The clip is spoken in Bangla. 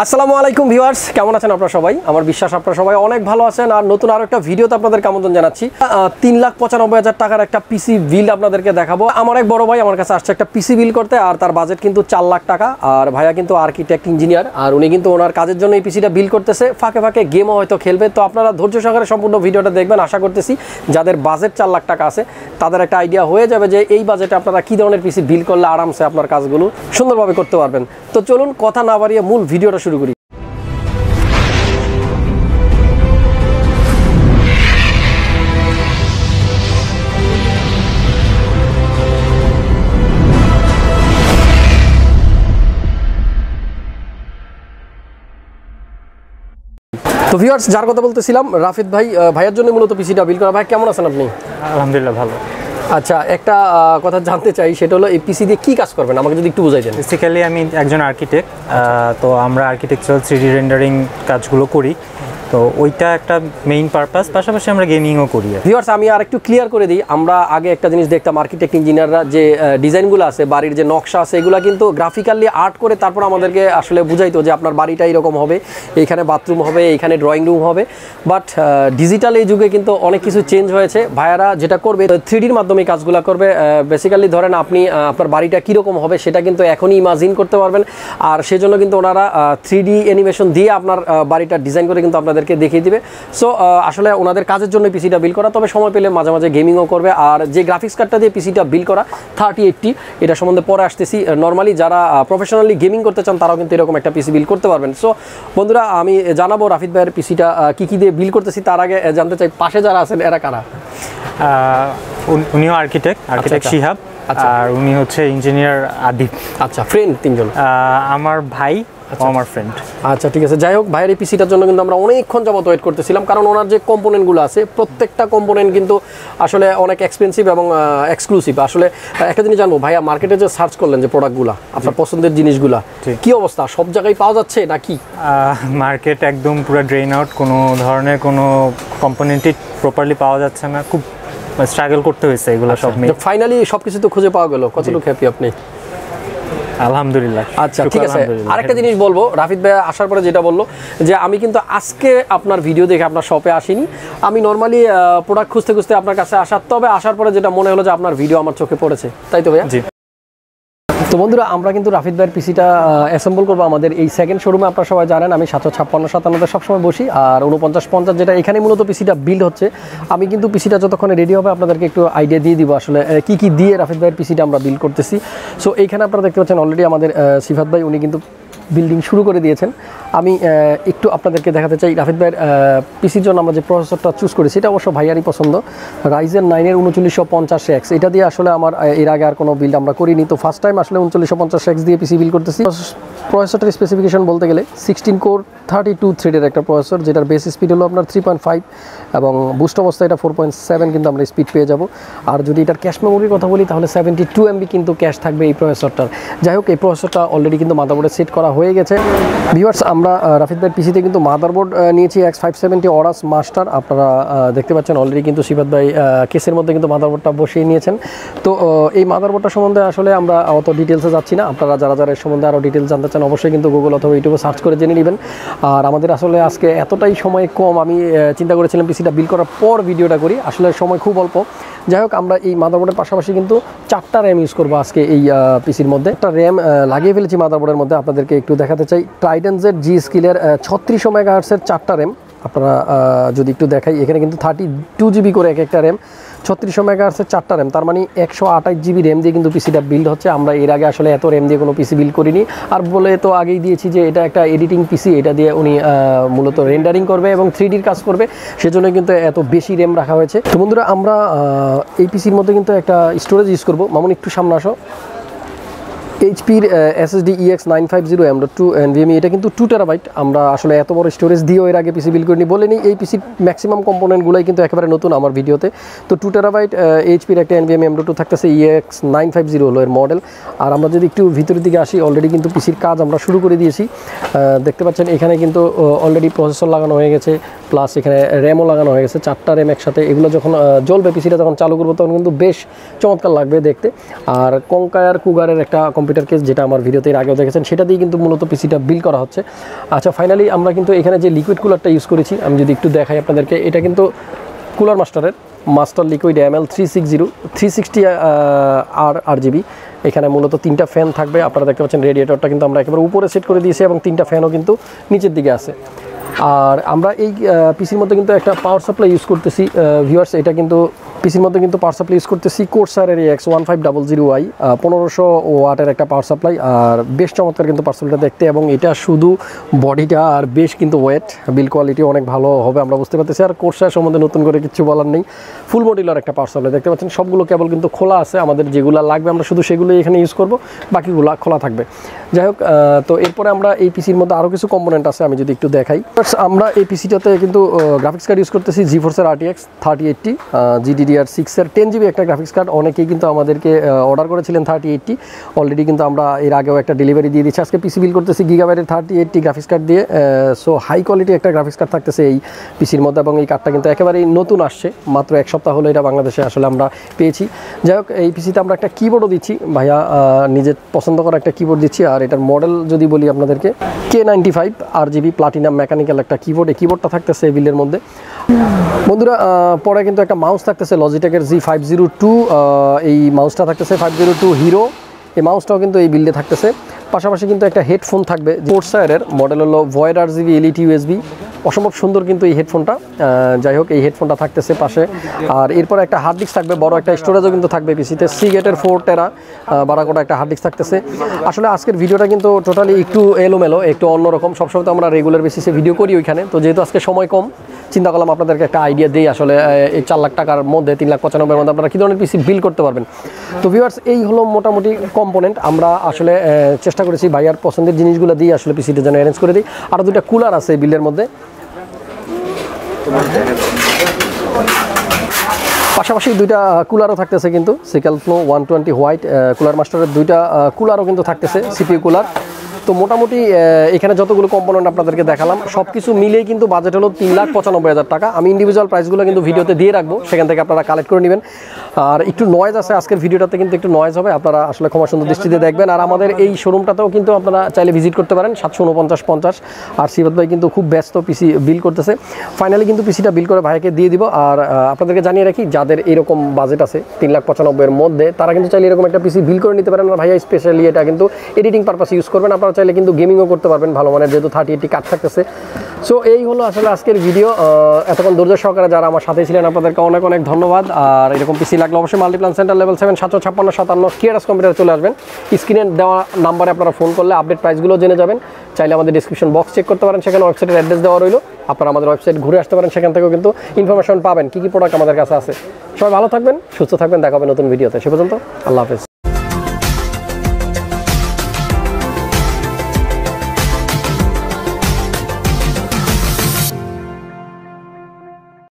আসসালামু আলাইকুম ভিউয়ার্স, কেমন আছেন আপনারা সবাই? আমার বিশ্বাস আপনারা সবাই অনেক ভালো আছেন। আর নতুন আরো একটা ভিডিওতে আপনাদেরকে আমন্ত্রণ জানাচ্ছি। 3,95,000 টাকার একটা পিসি বিল্ড আপনাদেরকে দেখাবো। আমার এক বড় ভাই আমার কাছে আসছে একটা পিসি বিল্ড করতে, আর তার বাজেট কিন্তু 4 লাখ টাকা। আর ভাইয়া কিন্তু আর্কিটেক্ট ইঞ্জিনিয়ার, আর উনি কিন্তু ওনার কাজের জন্য এই পিসিটা বিল্ড করতেছে, ফাঁকে ফাঁকে গেমও হয়তো খেলবে। তো আপনারা ধৈর্য সহকারে সম্পূর্ণ ভিডিওটা দেখবেন। আশা করতেছি যাদের বাজেট 4 লাখ টাকা আছে তাদের একটা আইডিয়া হয়ে যাবে যে এই বাজেটে আপনারা কী ধরনের পিসি বিল্ড করলে আরামসে আপনার কাজগুলো সুন্দরভাবে করতে পারবেন। তো চলুন কথা না বাড়িয়ে মূল ভিডিওটা শুরু করি। তো ভিউয়ার্স, যার কথা বলতেছিলাম রাফিদ ভাই, ভাইয়ের জন্য মূলত পিসিটা বিল্ড করা। ভাই কেমন আছেন আপনি? আলহামদুলিল্লাহ ভালো। আচ্ছা, একটা কথা জানতে চাই, সেটা হলো এই পিসি দিয়ে কী কাজ করবেন আমাকে যদি একটু বুঝাই দেন। বেসিক্যালি আমি একজন আর্কিটেক্ট, তো আমরা আর্কিটেকচারাল 3D রেন্ডারিং কাজগুলো করি, তো ওইটা একটা মেইন পারপাস, পাশাপাশি আমরা গেমিংও করি। ভিউয়ার্স, আমি আর একটু ক্লিয়ার করে দিই, আমরা আগে একটা জিনিস দেখতাম, আর্কিটেক্ট ইঞ্জিনিয়াররা যে ডিজাইনগুলো আছে, বাড়ির যে নকশা আছে, এগুলো কিন্তু গ্রাফিক্যালি আর্ট করে তারপর আমাদেরকে আসলে বুঝাইতো যে আপনার বাড়িটা এরকম হবে, এইখানে বাথরুম হবে, এইখানে ড্রয়িং রুম হবে। বাট ডিজিটাল এই যুগে কিন্তু অনেক কিছু চেঞ্জ হয়েছে। ভাইয়ারা যেটা করবে 3Dর মাধ্যমে কাজগুলো করবে। বেসিক্যালি ধরেন আপনি আপনার বাড়িটা কীরকম হবে সেটা কিন্তু এখনই ইমাজিন করতে পারবেন, আর সেজন্য কিন্তু ওনারা 3D অ্যানিমেশন দিয়ে আপনার বাড়িটা ডিজাইন করে কিন্তু আপনাদেরকে দেখিয়ে দিবে। সো আসলে ওনাদের কাজের জন্য পিসিটা বিল্ড করা, তবে সময় পেলে মাঝে মাঝে গেমিংও করবে। আর যে গ্রাফিক্স কার্ডটা দিয়ে পিসিটা বিল্ড করা 3080, এটা সম্বন্ধে পরে আসতেছি। নর্মালি যারা প্রফেশনালি গেমিং করতে চান তারাও কিন্তু এরকম একটা পিসি বিল্ড করতে পারবেন। সো বন্ধুরা, আমি জানাবো রাফিদ ভাইয়ের পিসিটা কী কী দিয়ে বিল্ড করতেছি। তার আগে জানতে চাই পাশে যারা আছেন এরা কারা? উনিও আর্কিটেক্ট শিহাব, আর উনি হচ্ছে ইঞ্জিনিয়ার আদিব। আচ্ছা, ফ্রেন্ড তিনজন, আমার ভাই, আমার ফ্রেন্ড। আচ্ছা, ঠিক আছে। যাই হোক, ভাইয়ের এই পিসিটার জন্য কিন্তু আমরা অনেকক্ষণ যাবত ওয়েট করতেছিলাম, কারণ ওনার যে কম্পোনেন্টগুলো আছে প্রত্যেকটা কম্পোনেন্ট কিন্তু আসলে অনেক এক্সপেন্সিভ এবং এক্সক্লুসিভ। আসলে একটা জিনিস জানবো, ভাইয়া মার্কেটে যে সার্চ করলেন যে প্রোডাক্টগুলো, আপনার পছন্দের জিনিসগুলা কি অবস্থা? সব জায়গায় পাওয়া যাচ্ছে নাকি? মার্কেট একদম পুরো ড্রেন আউট, কোনো ধরনের কোনো কম্পোনেন্টই প্রপারলি পাওয়া যাচ্ছে না, খুব স্ট্রাগল করতে হয়েছে এগুলো সব নিয়ে। ফাইনালি সবকিছু তো খুঁজে পাওয়া গেল, কতটুকু হ্যাপি আপনি? আলহামদুলিল্লাহ। আচ্ছা, ঠিক আছে। আরেকটা জিনিস বলবো, রাফিদ ভাই আসার পরে যেটা বললো যে আমি কিন্তু আজকে আপনার ভিডিও দেখে আপনার শপে আসিনি, আমি নর্মালি প্রোডাক্ট খুঁজতে খুঁজতে আপনার কাছে আসার, তবে আসার পরে যেটা মনে হলো যে আপনার ভিডিও আমার চোখে পড়েছে, তাই তো ভাইয়া? জি। তো বন্ধুরা, আমরা কিন্তু রাফিদ ভাইয়ের পিসিটা অ্যাসেম্বল করবো আমাদের এই সেকেন্ড শোরুমে। আপনারা সবাই জানেন আমি 756-57 সবসময় বসি, আর 49-50 যেটা এখানে মূলত পিসিটা বিল্ড হচ্ছে। আমি কিন্তু পিসিটা যতক্ষণে রেডি হবে আপনাদেরকে একটু আইডিয়া দিয়ে দিব আসলে কী কী দিয়ে রাফিদ ভাইয়ের পিসিটা আমরা বিল্ড করতেছি। সো এইখানে আপনারা দেখতে পাচ্ছেন অলরেডি আমাদের সিফাত ভাই উনি কিন্তু বিল্ডিং শুরু করে দিয়েছেন। আমি একটু আপনাদেরকে দেখাতে চাই রাফিদ ভাইয়ের পিসির জন্য আমরা যে প্রসেসরটা চুজ করেছি, এটা অবশ্য ভাইয়ারই পছন্দ, Ryzen9 3950X। এটা দিয়ে আসলে আমার এর আগে আর কোনো বিল্ড আমরা করিনি, তো ফার্স্ট টাইম আসলে 3950X দিয়ে পিসি বিল্ড করতেছি। প্রসেসরটার স্পেসিফিকেশন বলতে গেলে 16 কোর 32 থ্রেডের একটা প্রসেসর, যেটার বেস স্পিড হলো আপনার 3.5 এবং বুস্ট অবস্থায় এটা 4.7 কিন্তু আমরা স্পিড পেয়ে যাব। আর যদি এটার ক্যাশ মেমোরির কথা বলি তাহলে 72 MB কিন্তু ক্যাশ থাকবে এই প্রসেসরটার। যাই হোক, এই প্রসেসরটা অলরেডি কিন্তু মাদারবোর্ডে সেট করা হয়ে গেছে। ভিউয়ার্স, আমরা রাফিদ ভাইয়ের পিসিতে কিন্তু মাদারবোর্ড নিয়েছি X570 অরাস মাস্টার। আপনারা দেখতে পাচ্ছেন অলরেডি কিন্তু সিফাত ভাই কেসের মধ্যে কিন্তু মাদারবোর্ডটা বসিয়ে নিয়েছেন। তো এই মাদারবোর্ডটা সম্বন্ধে আসলে আমরা অত ডিটেলসে যাচ্ছি না, আপনারা যারা যারা এর সম্বন্ধে আরও ডিটেলস জানতে চান অবশ্যই কিন্তু গুগল অথবা ইউটিউবে সার্চ করে জেনে নেবেন। আর আমাদের আসলে আজকে এতটাই সময় কম, আমি চিন্তা করেছিলাম পিসিটা বিল্ড করার পর ভিডিওটা করি, আসলে সময় খুব অল্প। যাই হোক, আমরা এই মাদারবোর্ডের পাশাপাশি কিন্তু 4টা র্যাম ইউজ করবো আজকে এই পিসির মধ্যে। একটা র্যাম লাগিয়ে ফেলেছি মাদারবোর্ডের মধ্যে, আপনাদেরকে একটু দেখাতে চাই। Trident Z G স্কিলের 3600 মেগাহার্টসের 4টা র্যাম। আপনারা যদি একটু দেখাই, এখানে কিন্তু 32 GB করে এক একটা র্যাম, 3600 মেগাহার্টসের 4টা র্যাম, তার মানে 128 GB র্যাম দিয়ে কিন্তু পিসিটা বিল্ড হচ্ছে। আমরা এর আগে আসলে এত র্যাম দিয়ে কোনো পিসি বিল্ড করিনি। আর বলে তো আগেই দিয়েছি যে এটা একটা এডিটিং পিসি, এটা দিয়ে উনি মূলত রেন্ডারিং করবে এবং 3Dর কাজ করবে, সেজন্য কিন্তু এত বেশি র্যাম রাখা হয়েছে। তো বন্ধুরা, আমরা এই পিসির মধ্যে কিন্তু একটা স্টোরেজ ইউজ করবো। মামুন একটু সামনে আসো। এইচপির SSD EX950 M.2 NVMe, এটা কিন্তু 2 টেরাবাইট। আমরা আসলে এত বড় স্টোরেজ দিয়েও এর আগে পিসি বিল্ড করিনি, বলে নিই এই পিসির ম্যাক্সিমাম কম্পোনেন্টগুলোই কিন্তু একেবারে নতুন আমার ভিডিওতে। তো 2 টেরাবাইট এইচপির একটা NVMe M.2 থাকতেছে, EX950 হলো এর মডেল। আর আমরা যদি একটু ভিতরের দিকে আসি, অলরেডি কিন্তু পিসির কাজ আমরা শুরু করে দিয়েছি। দেখতে পাচ্ছেন এখানে কিন্তু অলরেডি প্রসেসর লাগানো হয়ে গেছে, প্লাস এখানে র্যামও লাগানো হয়ে গেছে, 4টা র্যাম একসাথে। এগুলো যখন জ্বলবে, পিসিটা যখন চালু করবো তখন কিন্তু বেশ চমৎকার লাগবে দেখতে। আর কঙ্কায়ার কুগারের একটা কম্পিউটার কেস, যেটা আমার ভিডিওতে এর আগেও দেখেছেন, সেটা দিয়ে কিন্তু মূলত পিসিটা বিল্ড করা হচ্ছে। আচ্ছা, ফাইনালি আমরা কিন্তু এখানে যে লিকুইড কুলারটা ইউজ করেছি, আমি যদি একটু দেখাই আপনাদেরকে, এটা কিন্তু cooler master liquid ML 360 RGB। এখানে মূলত 3টা ফ্যান থাকবে। আপনারা দেখতে পাচ্ছেন রেডিয়েটরটা কিন্তু আমরা একেবারে উপরে সেট করে দিয়েছি এবং 3টা ফ্যানও কিন্তু নিচের দিকে আছে। আর আমরা এই পিসির মধ্যে কিন্তু একটা পাওয়ার সাপ্লাই ইউজ করতেছি ভিউয়ার্স। এটা কিন্তু পিসির মধ্যে কিন্তু পাওয়ার সাপ্লাই ইউজ করতেছি কোর্সারের RTX 1500Y 1500 ওয়াটের একটা পাওয়ার সাপ্লাই। আর বেশ চমৎকার কিন্তু পাওয়ার সাপ্লাইটা দেখতে, এবং এটা শুধু বডিটা আর বেশ কিন্তু ওয়েট, বিল কোয়ালিটি অনেক ভালো হবে আমরা বুঝতে পারতেছি। আর কোর্সার সম্বন্ধে নতুন করে কিছু বলার নেই, ফুল মডিউলার একটা পাওয়ার সাপ্লাই দেখতে পাচ্ছেন। সবগুলো কেবল কিন্তু খোলা আছে, আমাদের যেগুলো লাগবে আমরা শুধু সেগুলোই এখানে ইউজ করব, বাকিগুলো খোলা থাকবে। যাই হোক, তো এরপরে আমরা এই পিসির মধ্যে আরও কিছু কম্পোনেন্ট আছে, আমি যদি একটু দেখাই। আমরা এই পিসিটাতে কিন্তু গ্রাফিক্স কার্ড ইউজ করতেছি জিফোর্সের RTX 3080 GDDR6 এর 10GB একটা গ্রাফিক্স কার্ড। অনেকেই কিন্তু আমাদেরকে অর্ডার করেছিলেন 3080, অলরেডি কিন্তু আমরা এর আগেও একটা ডেলিভারি দিয়ে দিচ্ছি। আজকে পিসি বিল করতেছি গিগাবাইটের 3080 গ্রাফিক্স কার্ড দিয়ে। সো হাই কোয়ালিটি একটা গ্রাফিক্স কার্ড থাকতেছে এই পিসির মধ্যে, এবং এই কার্ডটা কিন্তু একেবারেই নতুন আসছে, মাত্র 1 সপ্তাহ হলো এটা বাংলাদেশে আসলে আমরা পেয়েছি। যাই হোক, এই পিসিতে আমরা একটা কিবোর্ডও দিচ্ছি, ভাইয়া নিজের পছন্দ করা একটা কিবোর্ড দিচ্ছি। আর এটার মডেল যদি বলি আপনাদেরকে, K95 RGB প্লাটিনাম মেকানিক্যাল একটা কিবোর্ড। এই কিবোর্ডটা থাকতেছে এই বিলের মধ্যে। বন্ধুরা, পরে কিন্তু একটা মাউস থাকতেছে লজিটেকের G502, এই মাউসটা থাকতেছে 502 হিরো, এই মাউসটাও কিন্তু এই বিল্ডে থাকতেছে। পাশাপাশি কিন্তু একটা হেডফোন থাকবে, কোর্সারের মডেল হলো ভয়েড RGB LED USB, অসম্ভব সুন্দর কিন্তু এই হেডফোনটা। যাই হোক, এই হেডফোনটা থাকতেছে পাশে। আর এরপর একটা হার্ড ডিস্ক থাকবে, বড় একটা স্টোরেজও কিন্তু থাকবে পিসিতে, সিগেটের 4 টেরা বারাকোটা একটা হার্ড ডিস্ক থাকতেছে। আসলে আজকের ভিডিওটা কিন্তু টোটালি একটু এলোমেলো, একটু অন্যরকম। সবসময় তো আমরা রেগুলার বেসিসে ভিডিও করি ওইখানে, তো যেহেতু আজকে সময় কম, চিন্তা করলাম আপনাদেরকে একটা আইডিয়া দিই আসলে এই 4 লাখ টাকার মধ্যে 3,95,000 মধ্যে আপনারা কী ধরনের পিসি বিল করতে পারবেন। তো ভিউয়ার্স, এই হলো মোটামুটি কম্পোনেন্ট। আমরা আসলে চেষ্টা করেছি ভাইয়ার পছন্দের জিনিসগুলো দিয়ে আসলে পিসিটা যেন অ্যারেঞ্জ করে দিই। আরও 2টা কুলার আছে এই বিলের মধ্যে, পাশাপাশি 2টা কুলারও থাকতেছে কিন্তু সিকাল ফ্লো 120 হোয়াইট কুলার মাস্টারের 2টা কুলারও কিন্তু থাকতেছে, CPU কুলার। তো মোটামুটি এখানে যতগুলো কম্পোনেন্ট আপনাদেরকে দেখালাম সব কিছু মিলেই কিন্তু বাজেট হলো 3,95,000 টাকা। আমি ইন্ডিভিজুয়াল প্রাইসগুলো কিন্তু ভিডিওতে দিয়ে রাখবো, সেখান থেকে আপনারা কালেক্ট করে নেবেন। আর একটু নয়েজ আছে আজকের ভিডিওটাতে, কিন্তু একটু নয়েজ হবে, আপনারা আসলে ক্ষমা সুন্দর দৃষ্টিতে দেখবেন। আর আমাদের এই শোরুমটাতেও কিন্তু আপনারা চাইলে ভিজিট করতে পারেন, 74950। আর সিবাত ভাই কিন্তু খুব ব্যস্ত, পিসি বিল করতেছে। ফাইনালি কিন্তু পিসিটা বিল করে ভাইকে দিয়ে দিব। আর আপনাদেরকে জানিয়ে রাখি, যাদের এরকম বাজেট আছে 3,95,000-এর মধ্যে, তারা কিন্তু চাইলে এরকম একটা পিসি বিল করে নিতে পারেন। আর ভাইয়া স্পেশালি এটা কিন্তু এডিটিং পারপাস ইউজ করবেন, আপনারা চাইলে কিন্তু গেমিংও করতে পারবেন ভালো মানের, যেহেতু 3080 কার্ড থাকতেছে। সো এই হলো আসলে আজকের ভিডিও। এতক্ষণ ধৈর্য সহকারে যারা আমার সাথে ছিলেন, আপনাদেরকে অনেক অনেক ধন্যবাদ। আর এরকম পিসি লাগলে অবশ্যই মাল্টিপ্লান সেন্টার লেভেল 7 75657 Creatus কম্পিউটারে চলে আসবেন। স্ক্রিনে দেওয়া নাম্বারে আপনারা ফোন করলে আপডেট প্রাইসগুলো জেনে যাবেন। চাইলে আমাদের ডিসক্রিপশন বক্স চেক করতে পারেন, সেখানে ওয়েবসাইটের অ্যাড্রেস দেওয়া রইলো। আপনারা আমাদের ওয়েবসাইট ঘুরে আসতে পারেন, সেখান থেকেও কিন্তু ইনফরমেশন পাবেন কী কী প্রোডাক্ট আমাদের কাছে আছে। সবাই ভালো থাকবেন, সুস্থ থাকবেন, দেখা হবে নতুন ভিডিওতে। সে পর্যন্ত আল্লাহ হাফেজ।